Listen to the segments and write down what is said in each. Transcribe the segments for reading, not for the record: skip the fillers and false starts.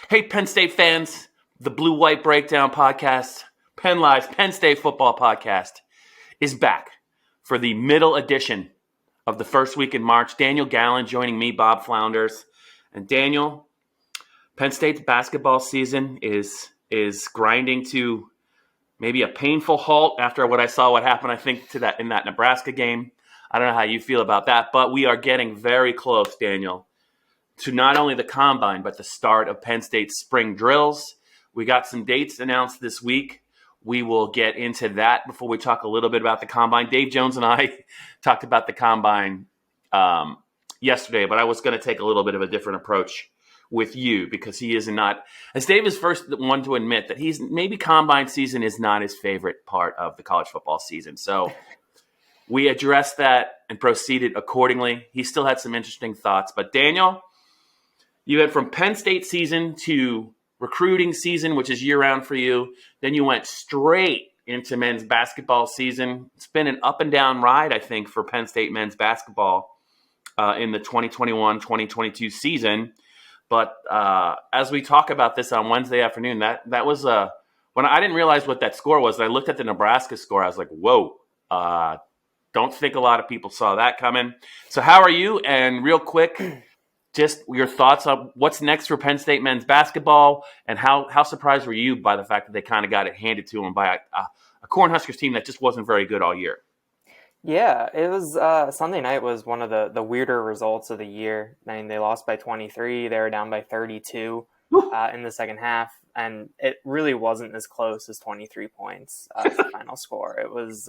Hey, Penn State fans, the Blue White Breakdown podcast, PennLive's Penn State football podcast, is back for the middle edition of the first week in March. Daniel Gallen joining me, Bob Flounders. And Daniel, Penn State's basketball season is grinding to maybe a painful halt after what happened, I think, in that Nebraska game. I don't know how you feel about that, but we are getting very close, Daniel, to not only the combine, but the start of Penn State's spring drills. We got some dates announced this week. We will get into that before we talk a little bit about the combine. Dave Jones and I talked about the combine yesterday, but I was going to take a little bit of a different approach with you because he is not, as Dave is first one to admit that he's maybe combine season is not his favorite part of the college football season. So we addressed that and proceeded accordingly. He still had some interesting thoughts, but Daniel, you went from Penn State season to recruiting season, which is year-round for you. Then you went straight into men's basketball season. It's been an up-and-down ride, I think, for Penn State men's basketball in the 2021-2022 season. But as we talk about this on Wednesday afternoon, that was when I didn't realize what that score was. I looked at the Nebraska score. I was like, whoa, don't think a lot of people saw that coming. So how are you? And real quick, just your thoughts on what's next for Penn State men's basketball, and how surprised were you by the fact that they kind of got it handed to them by a Cornhuskers team that just wasn't very good all year? Yeah, it was Sunday night was one of the weirder results of the year. I mean, they lost by 23. They were down by 32 in the second half, and it really wasn't as close as 23 points the final score. It was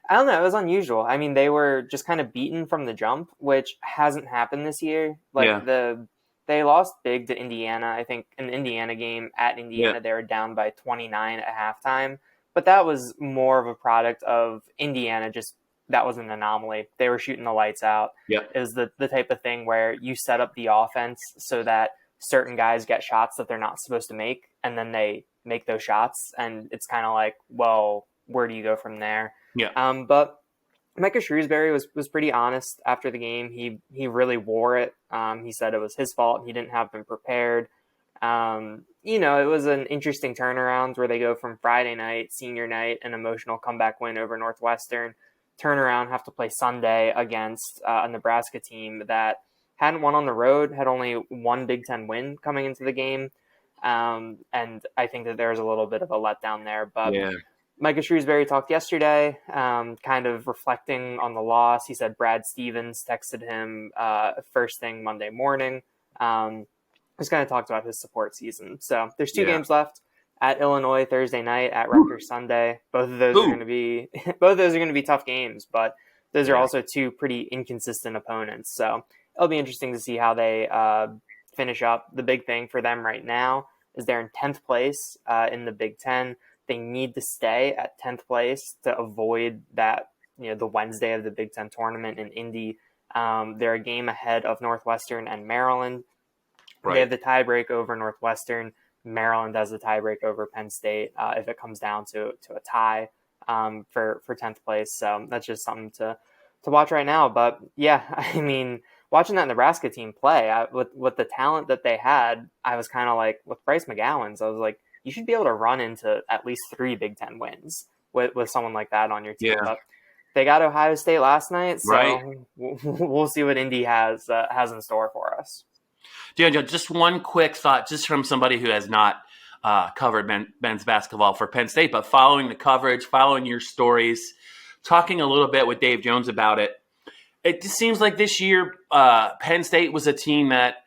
I don't know. It was unusual. I mean, they were just kind of beaten from the jump, which hasn't happened this year. They lost big to Indiana. I think in the Indiana game at Indiana, they were down by 29 at halftime. But that was more of a product of Indiana. That was an anomaly. They were shooting the lights out. It was the type of thing where you set up the offense so that certain guys get shots that they're not supposed to make, and then they make those shots. And it's kind of like, well, where do you go from there? But Micah Shrewsbury was pretty honest after the game. He really wore it. He said it was his fault. He didn't have been prepared. It was an interesting turnaround where they go from Friday night, senior night, an emotional comeback win over Northwestern, turn around, have to play Sunday against a Nebraska team that hadn't won on the road, had only one Big Ten win coming into the game. And I think that there was a little bit of a letdown there, but Micah Shrewsbury talked yesterday, kind of reflecting on the loss. He said Brad Stevens texted him first thing Monday morning. Just kind of talked about his support season. So there's two games left: at Illinois Thursday night, at Rutgers Sunday. Both of those are going to be tough games, but those are also two pretty inconsistent opponents. So it'll be interesting to see how they finish up. The big thing for them right now is they're in 10th place in the Big Ten. They need to stay at 10th place to avoid that, the Wednesday of the Big Ten tournament in Indy. They're a game ahead of Northwestern and Maryland. They have the tiebreak over Northwestern. Maryland has the tiebreak over Penn State if it comes down to a tie for 10th place. So that's just something to watch right now. But yeah, I mean, watching that Nebraska team play with the talent that they had, I was kind of like, with Bryce McGowan's, I was like, you should be able to run into at least 3 Big Ten wins with someone like that on your team. But they got Ohio State last night, so we'll see what Indy has in store for us. Daniel, just one quick thought, just from somebody who has not covered men's basketball for Penn State, but following the coverage, following your stories, talking a little bit with Dave Jones about it. It just seems like this year Penn State was a team that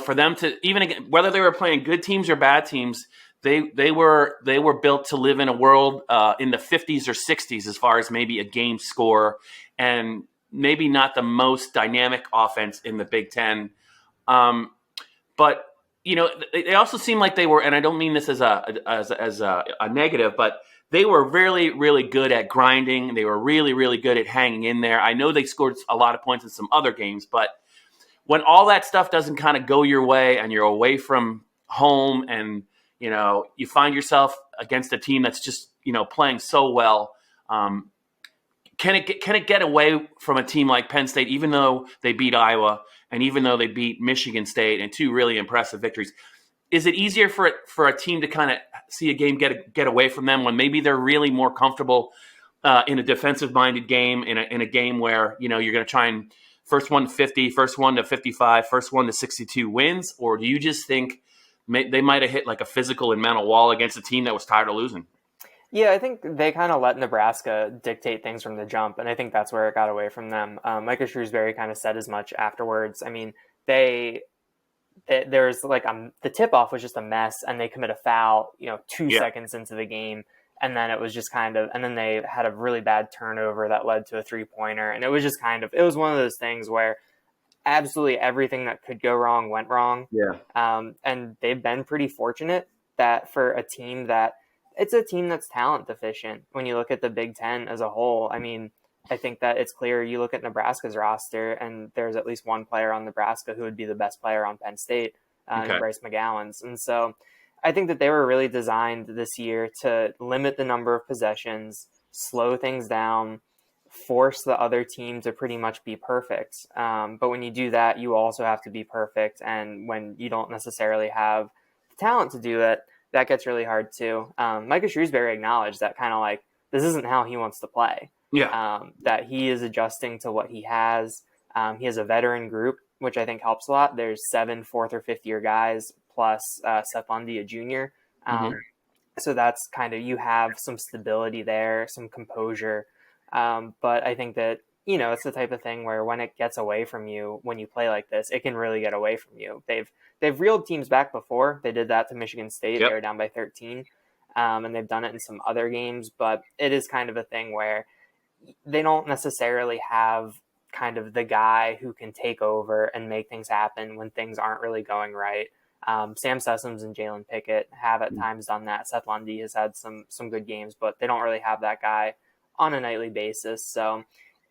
for them to, even again, whether they were playing good teams or bad teams, they were built to live in a world in the 50s or 60s as far as maybe a game score, and maybe not the most dynamic offense in the Big Ten. But they also seem like they were, and I don't mean this as a negative, but they were really, really good at grinding. They were really, really good at hanging in there. I know they scored a lot of points in some other games, but when all that stuff doesn't kind of go your way and you're away from home and, you find yourself against a team that's just, playing so well, can it get away from a team like Penn State, even though they beat Iowa and even though they beat Michigan State and two really impressive victories? Is it easier for a team to kind of see a game get away from them when maybe they're really more comfortable in a defensive-minded game, in a game where you're going to try and first one to 50, first one to 55, first one to 62 wins? Or do you just think they might have hit like a physical and mental wall against a team that was tired of losing? Yeah, I think they kind of let Nebraska dictate things from the jump, and I think that's where it got away from them. Micah Shrewsbury kind of said as much afterwards. I mean, there's like the tip-off was just a mess, and they commit a foul, 2 seconds into the game, and then it was just and then they had a really bad turnover that led to a three-pointer, and it was just it was one of those things where absolutely everything that could go wrong went wrong. Yeah. And they've been pretty fortunate that for a team it's a team that's talent deficient when you look at the Big Ten as a whole. I mean, I think that it's clear. You look at Nebraska's roster, and there's at least one player on Nebraska who would be the best player on Penn State, Bryce McGowan's. And so I think that they were really designed this year to limit the number of possessions, slow things down, force the other team to pretty much be perfect. But when you do that, you also have to be perfect. And when you don't necessarily have the talent to do it, that gets really hard too. Micah Shrewsbury acknowledged that kind of like, this isn't how he wants to play. Yeah. That he is adjusting to what he has. He has a veteran group, which I think helps a lot. There's 7 fourth or fifth year guys plus Seth Lundy, a junior. So that's you have some stability there, some composure. But I think that, it's the type of thing where when it gets away from you, when you play like this, it can really get away from you. They've reeled teams back before. They did that to Michigan State. They were down by 13. And they've done it in some other games, but it is kind of a thing where they don't necessarily have the guy who can take over and make things happen when things aren't really going right. Sam Sessoms and Jalen Pickett have at times done that. Seth Lundy has had some good games, but they don't really have that guy on a nightly basis. So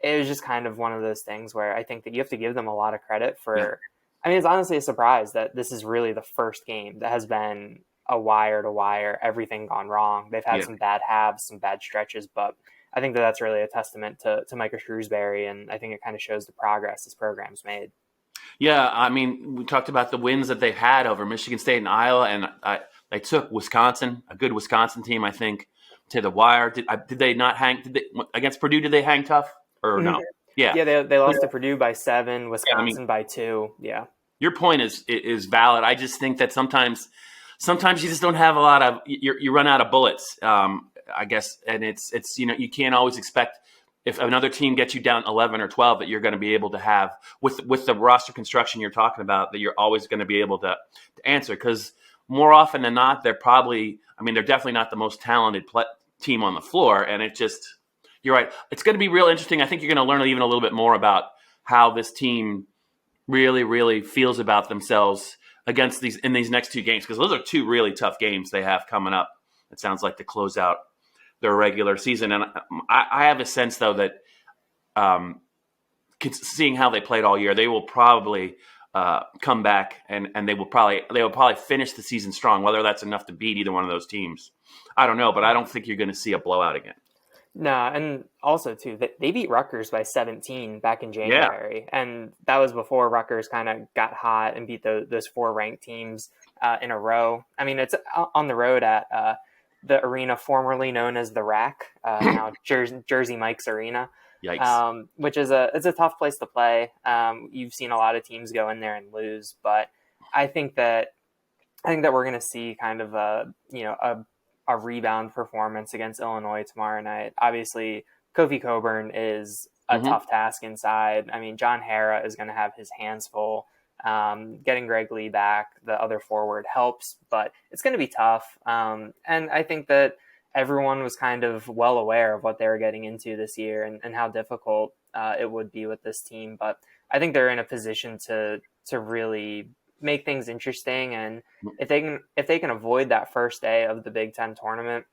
it was just one of those things where I think that you have to give them a lot of credit for. I mean, it's honestly a surprise that this is really the first game that has been a wire to wire, everything gone wrong. They've had some bad halves, some bad stretches, but I think that that's really a testament to Micah Shrewsbury, and I think it kind of shows the progress this program's made. Yeah, I mean, we talked about the wins that they've had over Michigan State and Iowa, and they took Wisconsin, a good Wisconsin team, I think, to the wire. Did they not hang against Purdue? Did they hang tough or no? Yeah, they lost to Purdue by 7, Wisconsin by 2. Yeah, your point is valid. I just think that sometimes you just don't have a lot of you run out of bullets. I guess, and it's you can't always expect if another team gets you down 11 or 12 that you're going to be able to have with the roster construction you're talking about, that you're always going to be able to answer, because more often than not they're definitely not the most talented team on the floor, and you're right. It's going to be real interesting. I think you're going to learn even a little bit more about how this team really, really feels about themselves against these next 2 games, because those are 2 really tough games they have coming up. It sounds like to close out their regular season. And I have a sense, though, that seeing how they played all year, they will probably come back and they will probably finish the season strong. Whether that's enough to beat either one of those teams, I don't know. But I don't think you're going to see a blowout again. No, and also, too, they beat Rutgers by 17 back in January. Yeah. And that was before Rutgers kind of got hot and beat those 4 ranked teams in a row. I mean, it's on the road at the arena formerly known as the Rack, now Jersey Mike's Arena. Yikes. Which is it's a tough place to play. You've seen a lot of teams go in there and lose, but I think that we're going to see kind of a rebound performance against Illinois tomorrow night. Obviously, Kofi Coburn is a tough task inside. I mean, John Hara is going to have his hands full. Getting Greg Lee back, the other forward, helps, but it's going to be tough. And I think that everyone was kind of well aware of what they were getting into this year and how difficult it would be with this team. But I think they're in a position to really make things interesting. And if they can avoid that first day of the Big Ten tournament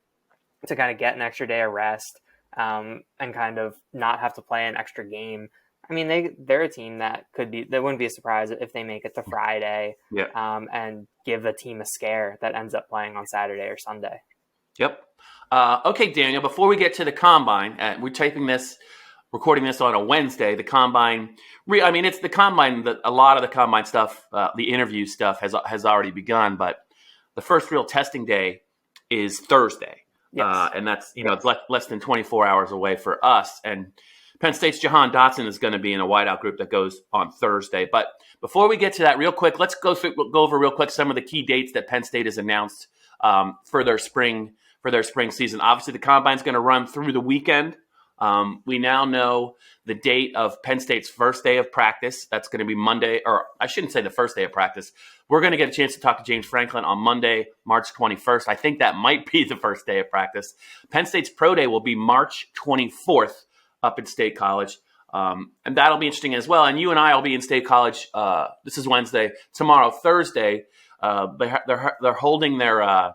to kind of get an extra day of rest and kind of not have to play an extra game, I mean, they're a team that wouldn't be a surprise if they make it to Friday and give a team a scare that ends up playing on Saturday or Sunday. Yep. Okay, Daniel, before we get to the Combine, we're taping this recording this on a Wednesday. The combine, it's the combine that a lot of the combine stuff, the interview stuff has already begun, but the first real testing day is Thursday. Yes. And that's, it's less than 24 hours away for us. And Penn State's Jahan Dotson is going to be in a wideout group that goes on Thursday. But before we get to that real quick, let's go over real quick some of the key dates that Penn State has announced for their spring season. Obviously, the combine's going to run through the weekend. We now know the date of Penn State's first day of practice. That's going to be Monday, or I shouldn't say the first day of practice. We're going to get a chance to talk to James Franklin on Monday, March 21st. I think that might be the first day of practice. Penn State's pro day will be March 24th up at State College. And that'll be interesting as well. And you and I will be in State College. This is Wednesday. Tomorrow, Thursday, they're holding their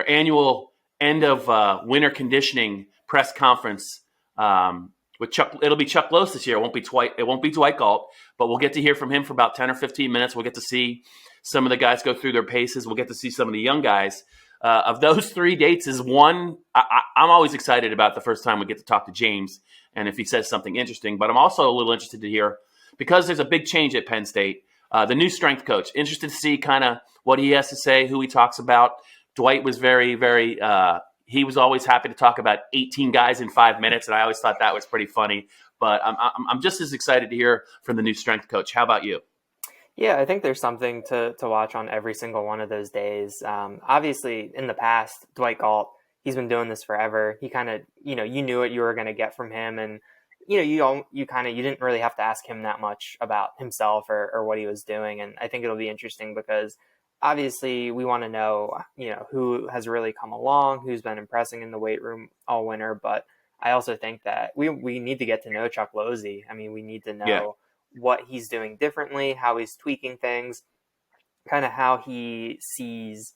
annual end of winter conditioning press conference with Chuck. It'll be Chuck Lose this year. It won't be Dwight Galt, but we'll get to hear from him for about 10 or 15 minutes. We'll get to see some of the guys go through their paces. We'll get to see some of the young guys. Of those 3 dates is one I'm always excited about the first time we get to talk to James and if he says something interesting. But I'm also a little interested to hear, because there's a big change at Penn State, the new strength coach. Interested to see kind of what he has to say, who he talks about. Dwight was very, very he was always happy to talk about 18 guys in 5 minutes, and I always thought that was pretty funny. But I'm just as excited to hear from the new strength coach. How about you? Yeah, I think there's something to watch on every single one of those days. Obviously, in the past, Dwight Galt, he's been doing this forever. He kind of, you knew what you were going to get from him, and you didn't really have to ask him that much about himself or what he was doing. And I think it'll be interesting because obviously we want to know, who has really come along, who's been impressing in the weight room all winter. But I also think that we need to get to know Chuck Lose. I mean, we need to know what he's doing differently, how he's tweaking things, kind of how he sees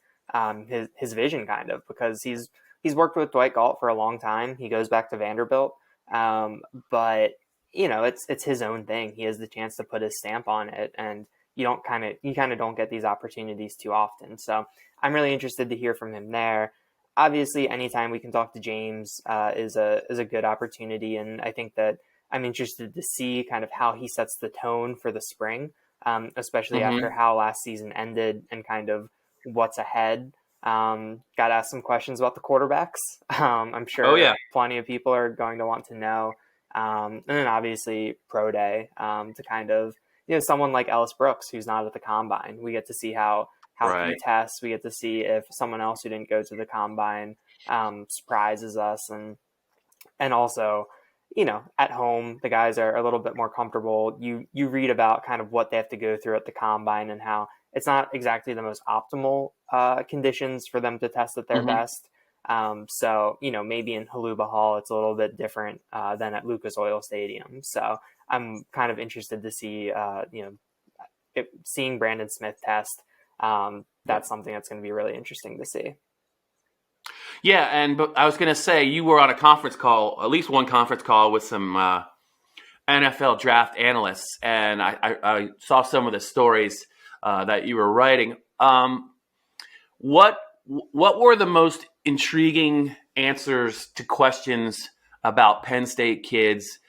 his vision, kind of, because he's worked with Dwight Galt for a long time. He goes back to Vanderbilt, but it's his own thing. He has the chance to put his stamp on it, and you kind of don't get these opportunities too often. So I'm really interested to hear from him there. Obviously, anytime we can talk to James is a good opportunity, and I think that I'm interested to see kind of how he sets the tone for the spring, especially after how last season ended and kind of what's ahead. Got to ask some questions about the quarterbacks. I'm sure plenty of people are going to want to know. And then obviously pro day to kind of, someone like Ellis Brooks, who's not at the combine. We get to see how he tests. We get to see if someone else who didn't go to the combine surprises us. And also, at home, the guys are a little bit more comfortable. You read about kind of what they have to go through at the combine and how it's not exactly the most optimal conditions for them to test at their best. So, maybe in Haluba Hall, it's a little bit different than at Lucas Oil Stadium. So I'm kind of interested to see, seeing Brandon Smith test. That's something that's going to be really interesting to see. Yeah, but I was going to say, you were on a conference call, at least one conference call with some NFL draft analysts, and I saw some of the stories that you were writing. What were the most intriguing answers to questions about Penn State kids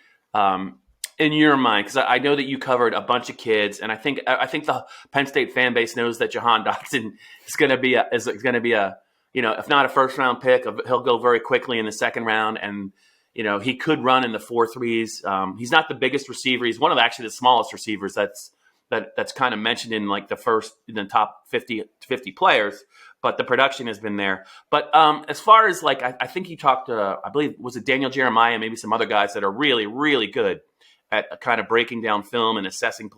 in your mind? Because I know that you covered a bunch of kids, and I think the Penn State fan base knows that Jahan Dotson is going to be a if not a first round pick, he'll go very quickly in the second round, and he could run in the 4.3s. He's not the biggest receiver; he's one of the smallest receivers that's kind of mentioned in like the top 50 players. But the production has been there. But as far as like, I think he talked to, I believe, was it Daniel Jeremiah, maybe some other guys that are really, really good at kind of breaking down film and assessing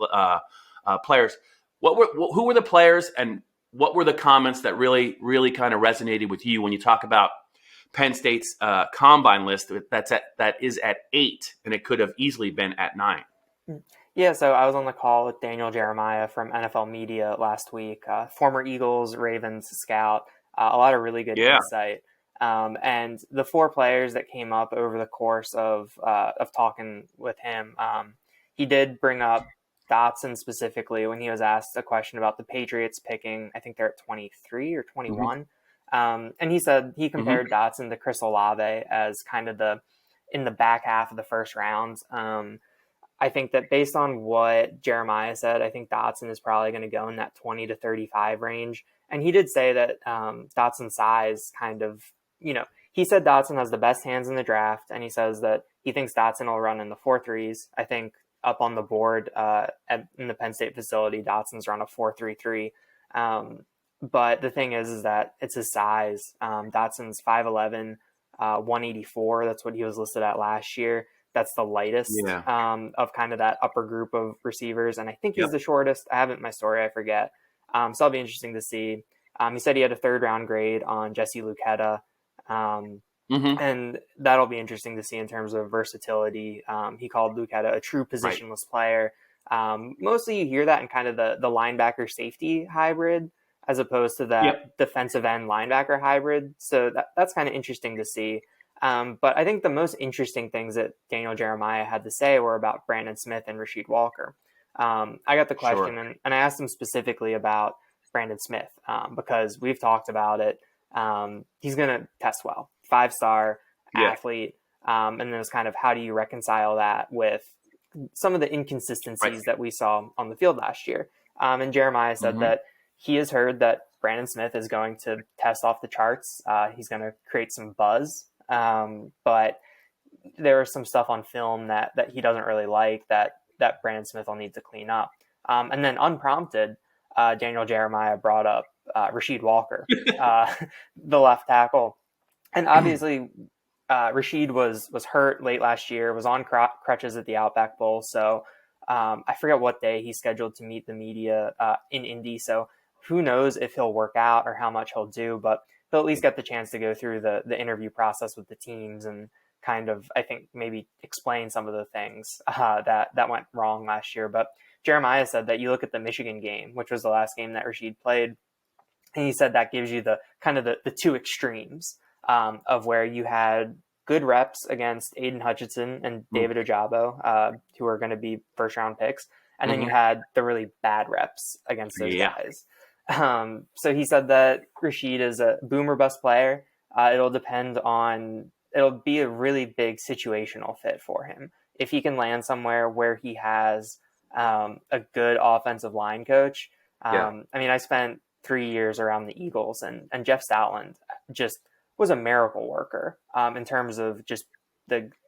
players. Who were the players, and what were the comments that really, really kind of resonated with you when you talk about Penn State's combine list that is at 8, and it could have easily been at 9? Yeah, so I was on the call with Daniel Jeremiah from NFL Media last week, former Eagles, Ravens scout, a lot of really good insight. And the 4 players that came up over the course of talking with him, he did bring up Dotson specifically when he was asked a question about the Patriots picking, I think they're at 23 or 21. And he said he compared Dotson to Chris Olave as kind of the in the back half of the first round. I think that based on what Jeremiah said, I think Dotson is probably going to go in that 20 to 35 range. And he did say that Dotson's size kind of, he said Dotson has the best hands in the draft. And he says that he thinks Dotson will run in the 4.3s. I think up on the board in the Penn State facility, Dotson's run a 4.33. But the thing is that it's his size. Dotson's 5'11", 184. That's what he was listed at last year. That's the lightest of kind of that upper group of receivers. And I think he's the shortest. I haven't my story, I forget. So it'll be interesting to see. He said he had a 3rd-round grade on Jesse Luketa. And that'll be interesting to see in terms of versatility. He called Luketa a true positionless player. Mostly you hear that in kind of the linebacker safety hybrid as opposed to that defensive end linebacker hybrid. So that's kind of interesting to see. But I think the most interesting things that Daniel Jeremiah had to say were about Brandon Smith and Rasheed Walker. I got the question and I asked him specifically about Brandon Smith because we've talked about it. He's going to test well, 5-star athlete. And then it's kind of how do you reconcile that with some of the inconsistencies that we saw on the field last year. And Jeremiah said that he has heard that Brandon Smith is going to test off the charts. He's going to create some buzz. But there was some stuff on film that he doesn't really like that Brandon Smith will need to clean up. And then unprompted, Daniel Jeremiah brought up Rasheed Walker, the left tackle. And obviously Rasheed was hurt late last year, was on crutches at the Outback Bowl. So I forget what day he's scheduled to meet the media in Indy. So who knows if he'll work out or how much he'll do, but he'll at least get the chance to go through the interview process with the teams and kind of, I think, maybe explain some of the things that went wrong last year. But Jeremiah said that you look at the Michigan game, which was the last game that Rasheed played, and he said that gives you the kind of the two extremes of where you had good reps against Aiden Hutchinson and David Ojabo, who are going to be first-round picks, and then you had the really bad reps against those guys. So he said that Rasheed is a boom or bust player. It'll be a really big situational fit for him. If he can land somewhere where he has a good offensive line coach. I mean, I spent 3 years around the Eagles and Jeff Stoutland just was a miracle worker in terms of just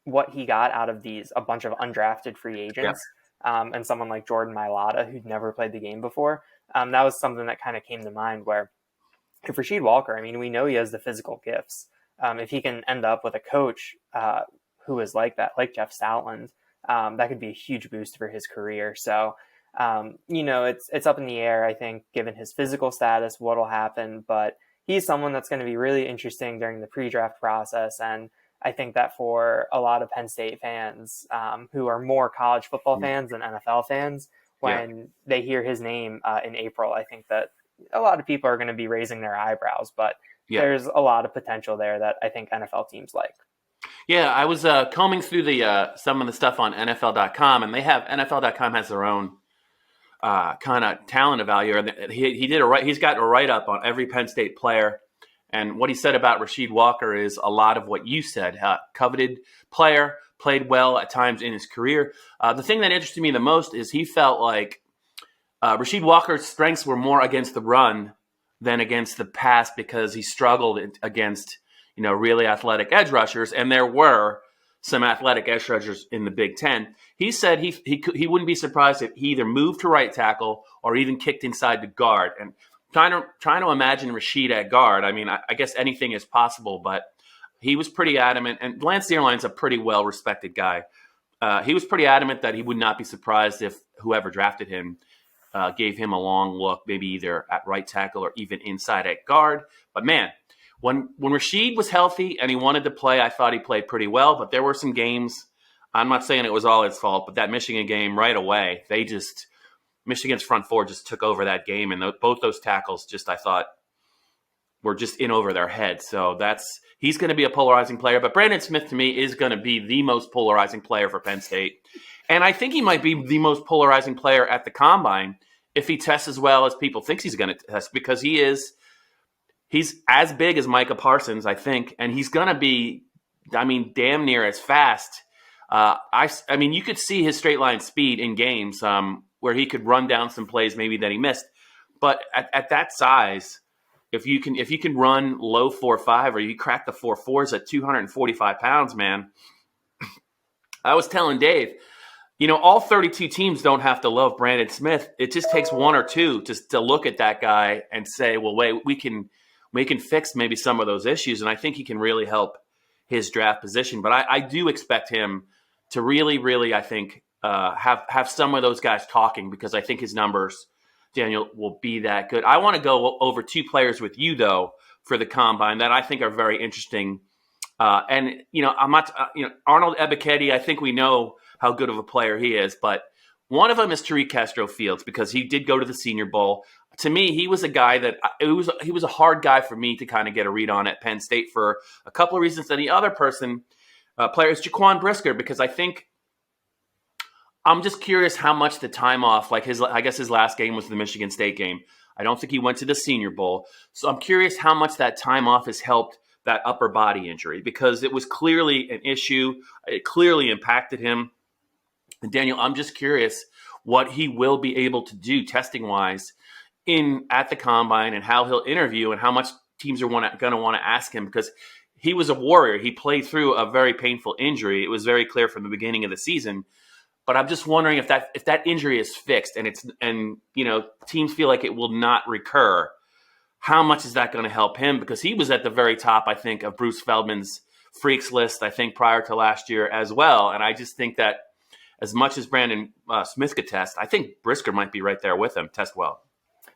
what he got out of a bunch of undrafted free agents and someone like Jordan Mailata who'd never played the game before. That was something that kind of came to mind where if Rasheed Walker, I mean, we know he has the physical gifts. If he can end up with a coach who is like that, like Jeff Stoutland, that could be a huge boost for his career. So, it's up in the air, I think, given his physical status, what'll happen. But he's someone that's going to be really interesting during the pre-draft process. And I think that for a lot of Penn State fans who are more college football fans than NFL fans, when they hear his name in April, I think that a lot of people are going to be raising their eyebrows. But there's a lot of potential there that I think NFL teams like. Yeah, I was combing through some of the stuff on NFL.com, and NFL.com has their own kind of talent evaluator. He's got a write-up on every Penn State player, and what he said about Rasheed Walker is a lot of what you said. Coveted player, played well at times in his career. The thing that interested me the most is he felt like Rasheed Walker's strengths were more against the run than against the pass because he struggled against really athletic edge rushers, and there were some athletic edge rushers in the Big Ten. He said he wouldn't be surprised if he either moved to right tackle or even kicked inside the guard. And trying to imagine Rasheed at guard, I mean, I guess anything is possible, but he was pretty adamant. And Lance Zierlein's a pretty well-respected guy. He was pretty adamant that he would not be surprised if whoever drafted him gave him a long look, maybe either at right tackle or even inside at guard. But man, when Rasheed was healthy and he wanted to play, I thought he played pretty well. But there were some games, I'm not saying it was all his fault, but that Michigan game right away, Michigan's front four just took over that game. And both those tackles I thought, were just in over their heads. So he's going to be a polarizing player. But Brandon Smith, to me, is going to be the most polarizing player for Penn State. And I think he might be the most polarizing player at the Combine if he tests as well as people think he's going to test, because he's as big as Micah Parsons, I think, and he's going to be damn near as fast. I mean, you could see his straight line speed in games where he could run down some plays maybe that he missed. But at that size, if you can run low 4.5 or you crack the 4.4s at 245 pounds, man. I was telling Dave, all 32 teams don't have to love Brandon Smith. It just takes one or two to look at that guy and say, well, wait, we can fix maybe some of those issues. And I think he can really help his draft position. But I do expect him to really, really, I think, have some of those guys talking, because I think his numbers, Daniel, will be that good. I want to go over two players with you, though, for the Combine that I think are very interesting. I'm not, Arnold Ebiketie, I think we know how good of a player he is, but one of them is Tariq Castro-Fields, because he did go to the Senior Bowl. To me, he was a guy that he was a hard guy for me to kind of get a read on at Penn State for a couple of reasons. And the other player is Jaquan Brisker, because I think I'm just curious how much the time off, like I guess his last game was the Michigan State game. I don't think he went to the Senior Bowl. So I'm curious how much that time off has helped that upper body injury, because it was clearly an issue. It clearly impacted him. And Daniel, I'm just curious what he will be able to do testing wise at the Combine, and how he'll interview, and how much teams are going to want to ask him, because he was a warrior. He played through a very painful injury. It was very clear from the beginning of the season. But I'm just wondering if that injury is fixed and teams feel like it will not recur, how much is that going to help him? Because he was at the very top, I think, of Bruce Feldman's freaks list, I think, prior to last year as well. And I just think that as much as Brandon Smith could test, I think Brisker might be right there with him, test well.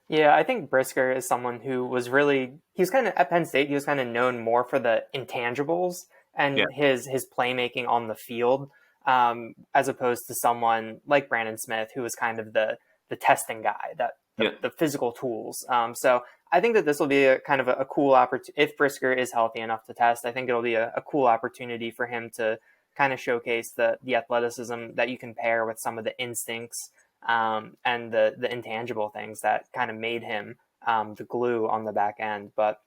Yeah, I think Brisker is someone who was he's kind of, at Penn State, he was kind of known more for the intangibles and his playmaking on the field, as opposed to someone like Brandon Smith, who was kind of the testing guy, the physical tools. So I think that this will be a kind of a cool opportunity. If Brisker is healthy enough to test, I think it'll be a cool opportunity for him to kind of showcase the athleticism that you can pair with some of the instincts and the intangible things that kind of made him the glue on the back end. But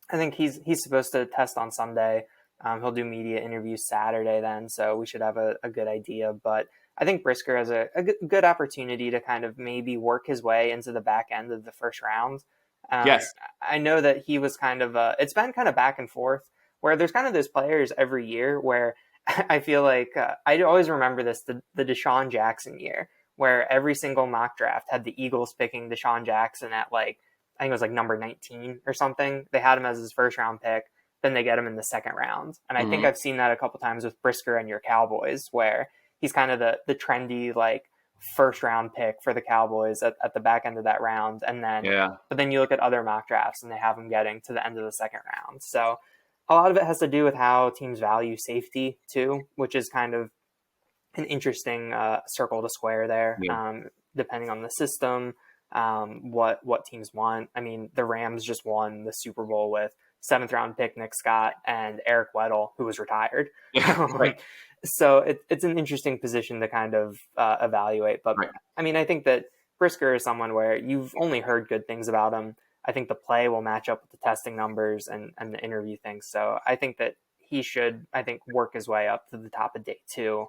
I think he's supposed to test on Sunday. He'll do media interviews Saturday then, so we should have a good idea. But I think Brisker has a good opportunity to kind of maybe work his way into the back end of the first round. Yes. I know that he was kind of it's been kind of back and forth, where there's kind of those players every year where I feel like I always remember this, the Deshaun Jackson year, where every single mock draft had the Eagles picking Deshaun Jackson at I think it was number 19 or something. They had him as his first round pick. Then they get him in the second round. And I think I've seen that a couple times with Brisker and your Cowboys, where he's kind of the trendy, first round pick for the Cowboys at the back end of that round. And then, but then you look at other mock drafts and they have him getting to the end of the second round. So a lot of it has to do with how teams value safety too, which is kind of an interesting circle to square there, depending on the system, what teams want. I mean, the Rams just won the Super Bowl with 7th round pick Nick Scott and Eric Weddle, who was retired. Right. So it's an interesting position to kind of evaluate. But I mean, I think that Brisker is someone where you've only heard good things about him. I think the play will match up with the testing numbers and the interview things. So I think that he should, work his way up to the top of day 2.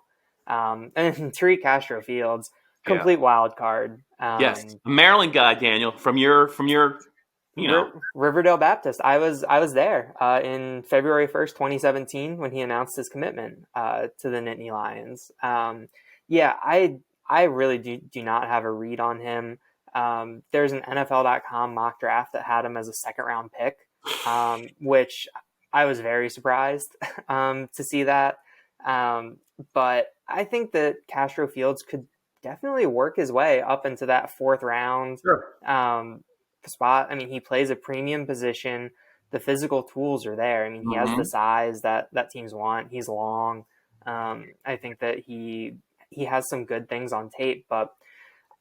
And Tariq Castro-Fields, complete wild card. Yes, a Maryland guy, Daniel, from your Riverdale Baptist. I was there in February 1st, 2017, when he announced his commitment to the Nittany Lions. I really do not have a read on him. There's an NFL.com mock draft that had him as a 2nd round pick, which I was very surprised to see that. But I think that Castro-Fields could definitely work his way up into that 4th round spot. I mean, he plays a premium position. The physical tools are there. I mean, he has the size that teams want. He's long. I think that he has some good things on tape, but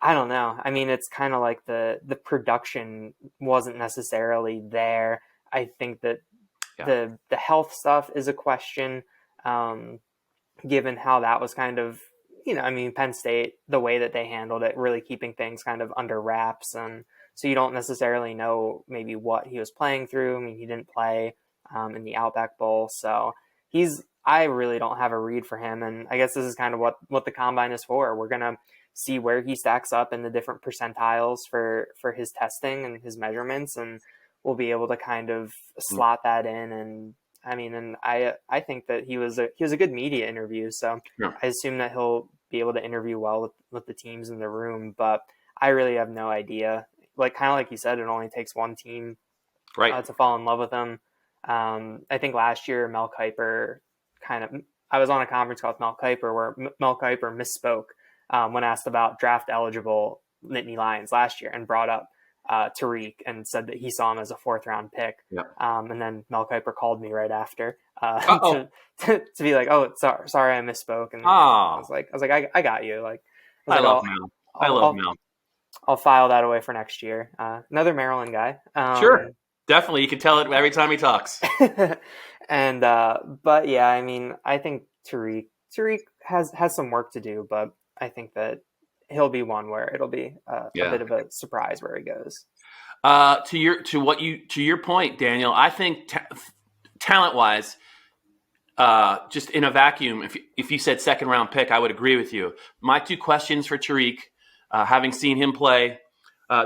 I don't know. I mean, it's kind of like the production wasn't necessarily there. I think that the health stuff is a question, given how that was kind of, Penn State, the way that they handled it, really keeping things kind of under wraps. And so you don't necessarily know maybe what he was playing through. I mean, he didn't play in the Outback Bowl. So he's I really don't have a read for him. And I guess this is kind of what the combine is for. We're going to see where he stacks up in the different percentiles for his testing and his measurements. And we'll be able to kind of slot that in. And I think that he was a good media interview. So Yeah. I assume that he'll be able to interview well with the teams in the room, but I really have no idea. Kind of like you said, it only takes one team to fall in love with him. I think last year Mel Kiper I was on a conference call with Mel Kiper where Mel Kiper misspoke when asked about draft eligible Nittany Lions last year and brought up Tariq and said that he saw him as a 4th round pick. Yeah. And then Mel Kiper called me right after to be like, "Oh, sorry, I misspoke." And I was like, I got you. I love Mel. I love Mel. I'll file that away for next year. Another Maryland guy. Sure. Definitely. You can tell it every time he talks. And, but yeah, I think Tariq has some work to do, but I think that he'll be one where it'll be a bit of a surprise where he goes. To your point, Daniel, I think talent wise, just in a vacuum, if you said 2nd round pick, I would agree with you. My 2 questions for Tariq, having seen him play,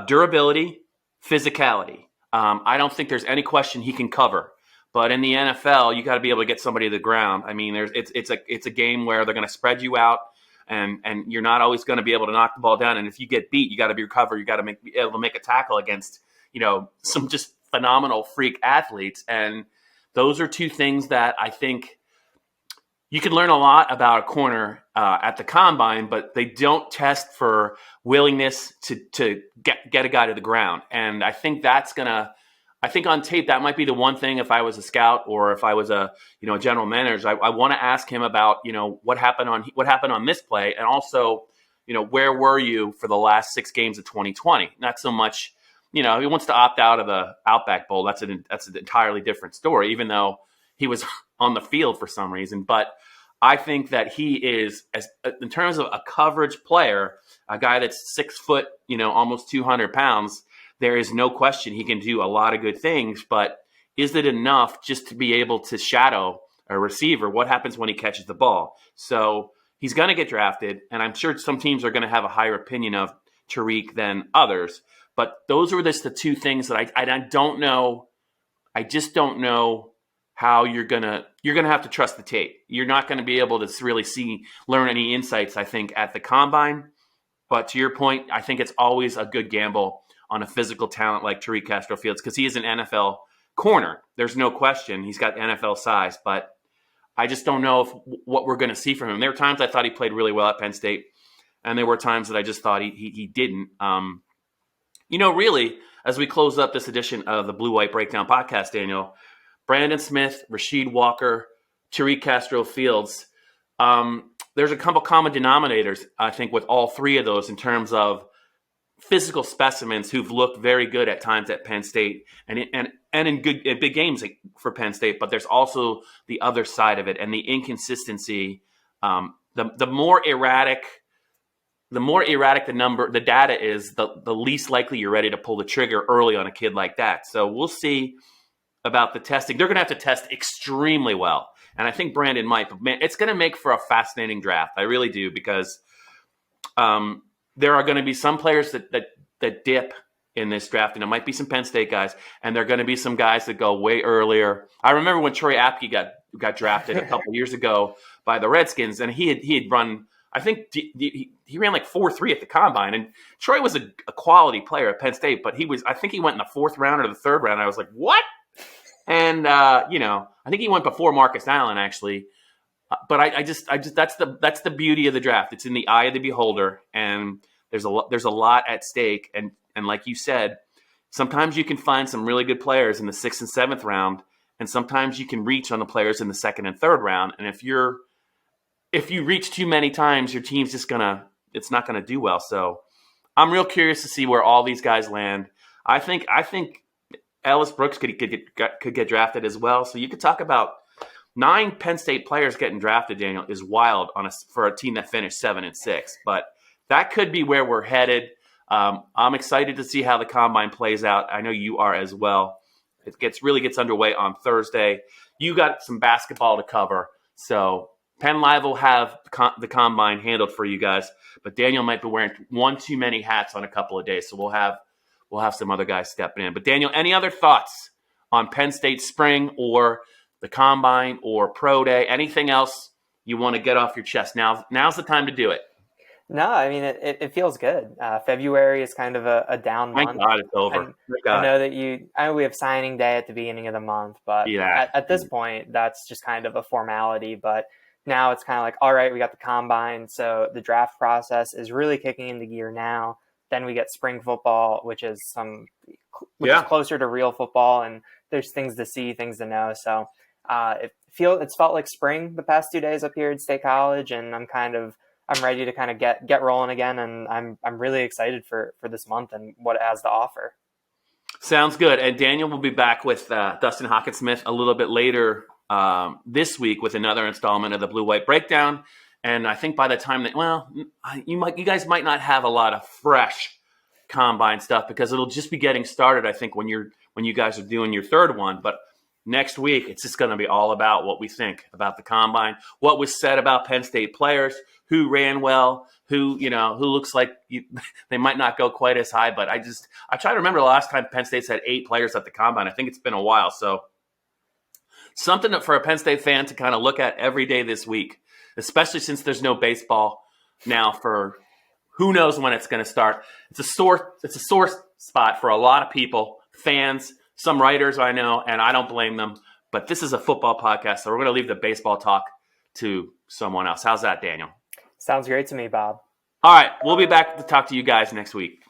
durability, physicality. I don't think there's any question he can cover. But in the NFL, you got to be able to get somebody to the ground. It's a game where they're going to spread you out, and you're not always going to be able to knock the ball down. And if you get beat, you got to be recovered. You got to be able to make a tackle against some just phenomenal freak athletes. And those are 2 things that I think you can learn a lot about a corner at the combine, but they don't test for willingness to get a guy to the ground. And I think I think on tape, that might be the one thing if I was a scout or if I was a general manager, I want to ask him about, what happened on this play. And also, where were you for the last 6 games of 2020? Not so much, he wants to opt out of the Outback Bowl. That's an entirely different story, even though he was on the field for some reason. But I think that he is, in terms of a coverage player, a guy that's 6 foot, almost 200 pounds, there is no question he can do a lot of good things, but is it enough just to be able to shadow a receiver? What happens when he catches the ball? So he's going to get drafted, and I'm sure some teams are going to have a higher opinion of Tariq than others. But those are just the 2 things that I don't know. I just don't know how you're gonna have to trust the tape. You're not going to be able to really learn any insights, I think, at the combine. But to your point, I think it's always a good gamble on a physical talent like Tariq Castro-Fields, because he is an NFL corner. There's no question. He's got NFL size, but I just don't know what we're going to see from him. There were times I thought he played really well at Penn State, and there were times that I just thought he didn't. Really, as we close up this edition of the Blue White Breakdown podcast, Daniel, Brandon Smith, Rasheed Walker, Tariq Castro-Fields, there's a couple common denominators, I think, with all 3 of those in terms of physical specimens who've looked very good at times at Penn State and in big games for Penn State. But there's also the other side of it and the inconsistency. The more erratic the data is, the least likely you're ready to pull the trigger early on a kid like that. So we'll see about the testing. They're going to have to test extremely well. And I think Brandon might, but man, it's going to make for a fascinating draft. I really do, because there are going to be some players that dip in this draft, and it might be some Penn State guys, and there are going to be some guys that go way earlier. I remember when Troy Apke got drafted a couple years ago by the Redskins, and he had run, I think he ran like 4.3 at the combine, and Troy was a quality player at Penn State, but I think he went in the 4th round or the 3rd round. I was like, what? And I think he went before Marcus Allen, actually. But I just that's the beauty of the draft. It's in the eye of the beholder, and there's a lot at stake. And like you said, sometimes you can find some really good players in the 6th and 7th round, and sometimes you can reach on the players in the 2nd and 3rd round. And if you reach too many times, your team's it's not gonna do well. So I'm real curious to see where all these guys land. I think Ellis Brooks could get drafted as well. So you could talk about 9 Penn State players getting drafted, Daniel, is wild for a team that finished 7-6. But that could be where we're headed. I'm excited to see how the combine plays out. I know you are as well. It really gets underway on Thursday. You got some basketball to cover. So PennLive will have the combine handled for you guys, but Daniel might be wearing one too many hats on a couple of days, so we'll have some other guys stepping in. But Daniel, any other thoughts on Penn State spring or the combine or pro day? Anything else you want to get off your chest? Now's the time to do it. No, I mean, it feels good. February is kind of a down month. Thank God it's over. I know that we have signing day at the beginning of the month, but at this point, that's just kind of a formality. But now it's kind of like, all right, we got the combine. So the draft process is really kicking into gear now. Then we get spring football, which is closer to real football, and there's things to see, things to know. So it's felt like spring the past 2 days up here at State College, and I'm ready to kind of get rolling again, and I'm really excited for this month and what it has to offer. Sounds good. And Daniel will be back with Dustin Hawkinsmith a little bit later this week with another installment of the Blue White Breakdown. And I think by the time you guys might not have a lot of fresh combine stuff because it'll just be getting started. I think when you guys are doing your third one, but next week it's just going to be all about what we think about the combine, what was said about Penn State players, who ran well, who looks like they might not go quite as high. But I try to remember the last time Penn State's had 8 players at the combine. I think it's been a while. So something for a Penn State fan to kind of look at every day this week, especially since there's no baseball now for who knows when it's going to start. It's a sore spot for a lot of people, fans, some writers I know, and I don't blame them. But this is a football podcast, so we're going to leave the baseball talk to someone else. How's that, Daniel? Sounds great to me, Bob. All right, we'll be back to talk to you guys next week.